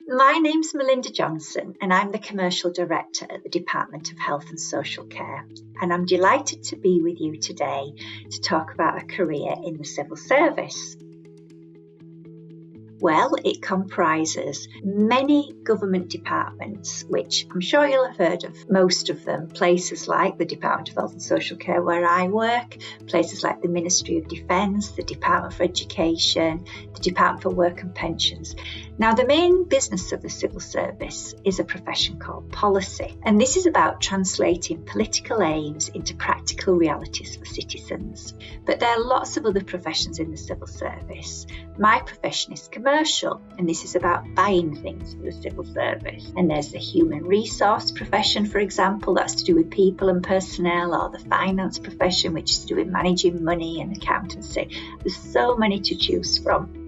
My name's Melinda Johnson and I'm the Commercial Director at the Department of Health and Social Care, and I'm delighted to be with you today to talk about a career in the civil service. Well, it comprises many government departments, which I'm sure you'll have heard of most of them, places like the Department of Health and Social Care where I work, places like the Ministry of Defence, the Department for Education, the Department for Work and Pensions. Now, the main business of the civil service is a profession called policy, and this is about translating political aims into practical realities for citizens. But there are lots of other professions in the civil service. My profession is commercial, and this is about buying things for the civil service. And there's the human resource profession, for example, that's to do with people and personnel, or the finance profession, which is to do with managing money and accountancy. There's so many to choose from.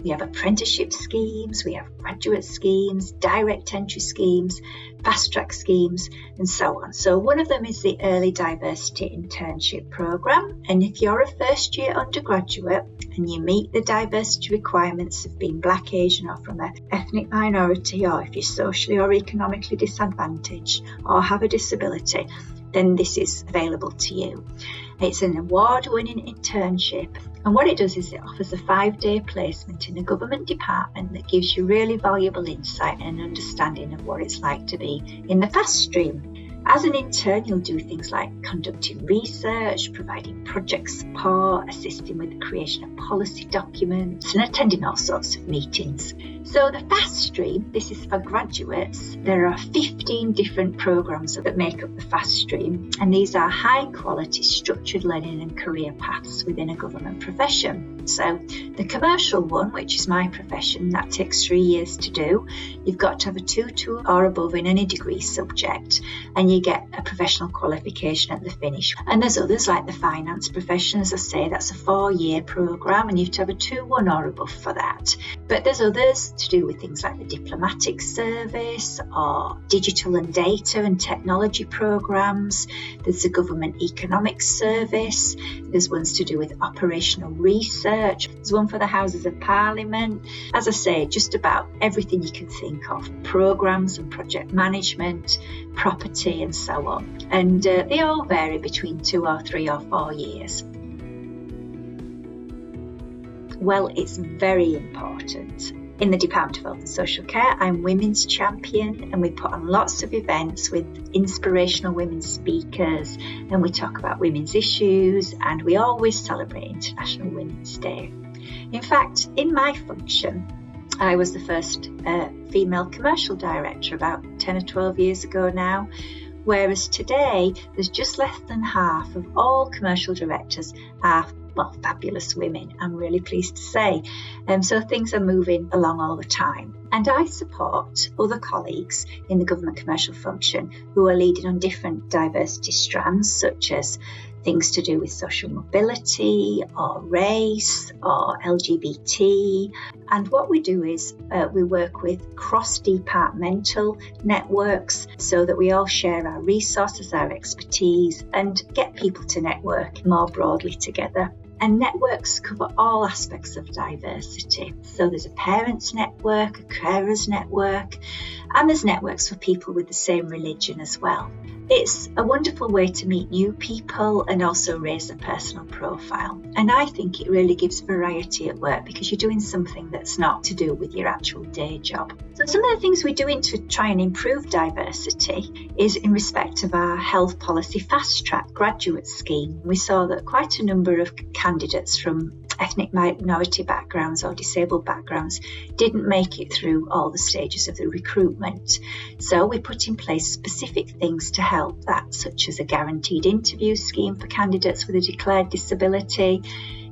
We have apprenticeship schemes, we have graduate schemes, direct entry schemes, fast track schemes, and so on. So one of them is the Early Diversity Internship Programme. And if you're a first year undergraduate and you meet the diversity requirements of being Black, Asian, or from an ethnic minority, or if you're socially or economically disadvantaged or have a disability, then this is available to you. It's an award-winning internship, and what it does is it offers a 5-day placement in a government department that gives you really valuable insight and understanding of what it's like to be in the fast stream. As an intern, you'll do things like conducting research, providing project support, assisting with the creation of policy documents, and attending all sorts of meetings. So the fast stream, this is for graduates. There are 15 different programs that make up the fast stream, and these are high quality structured learning and career paths within a government profession. So the commercial one, which is my profession, that takes 3 years to do. You've got to have a 2 or above in any degree subject, and you get a professional qualification at the finish. And there's others like the finance profession, as I say, that's a 4-year programme, and you have to have a 2-1 or above for that. But there's others to do with things like the diplomatic service or digital and data and technology programmes. There's the government economics service. There's ones to do with operational research. There's one for the Houses of Parliament. As I say, just about everything you can think of. Programmes and project management, property and so on. And they all vary between 2 or 3 or 4 years. Well, it's very important. In the Department of Health and Social Care, I'm Women's Champion, and we put on lots of events with inspirational women speakers, and we talk about women's issues, and we always celebrate International Women's Day. In fact, in my function, I was the first female commercial director about 10 or 12 years ago now, whereas today there's just less than half of all commercial directors are fabulous women, I'm really pleased to say. So things are moving along all the time. And I support other colleagues in the government commercial function who are leading on different diversity strands, such as things to do with social mobility or race or LGBT. And what we do is we work with cross-departmental networks so that we all share our resources, our expertise, and get people to network more broadly together. And networks cover all aspects of diversity. So there's a parents network, a carers network, and there's networks for people with the same religion as well. It's a wonderful way to meet new people and also raise a personal profile. And I think it really gives variety at work because you're doing something that's not to do with your actual day job. So some of the things we're doing to try and improve diversity is in respect of our health policy fast track graduate scheme. We saw that quite a number of candidates from ethnic minority backgrounds or disabled backgrounds didn't make it through all the stages of the recruitment. So we put in place specific things to help that, such as a guaranteed interview scheme for candidates with a declared disability,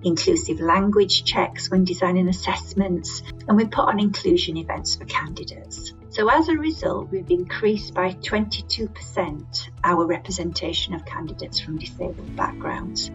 inclusive language checks when designing assessments, and we put on inclusion events for candidates. So as a result, we've increased by 22% our representation of candidates from disabled backgrounds.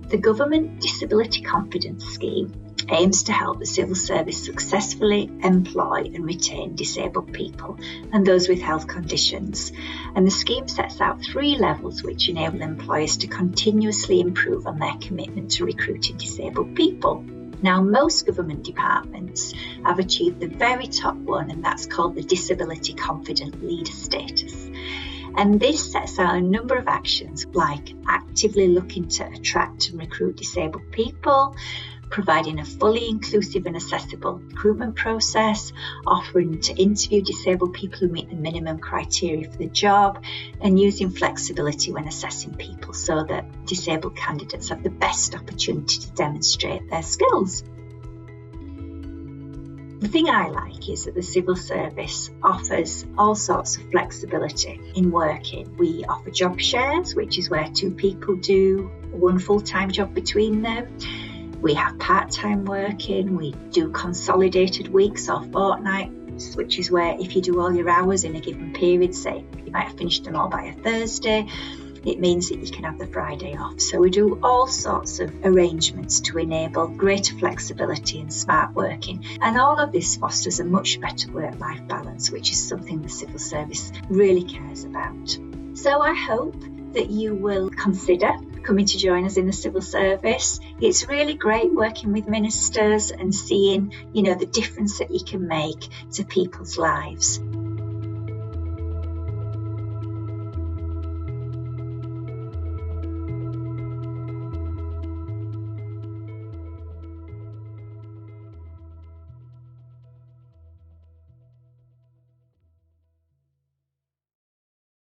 The Government Disability Confidence Scheme aims to help the civil service successfully employ and retain disabled people and those with health conditions. And the scheme sets out 3 levels which enable employers to continuously improve on their commitment to recruiting disabled people. Now, most government departments have achieved the very top one, and that's called the Disability Confident Leader status. And this sets out a number of actions like actively looking to attract and recruit disabled people, providing a fully inclusive and accessible recruitment process, offering to interview disabled people who meet the minimum criteria for the job, and using flexibility when assessing people so that disabled candidates have the best opportunity to demonstrate their skills. The thing I like is that the civil service offers all sorts of flexibility in working. We offer job shares, which is where two people do one full-time job between them. We have part-time working. We do consolidated weeks or fortnights, which is where if you do all your hours in a given period, say you might have finished them all by a Thursday, it means that you can have the Friday off. So we do all sorts of arrangements to enable greater flexibility and smart working. And all of this fosters a much better work-life balance, which is something the civil service really cares about. So I hope that you will consider coming to join us in the civil service. It's really great working with ministers and seeing, the difference that you can make to people's lives.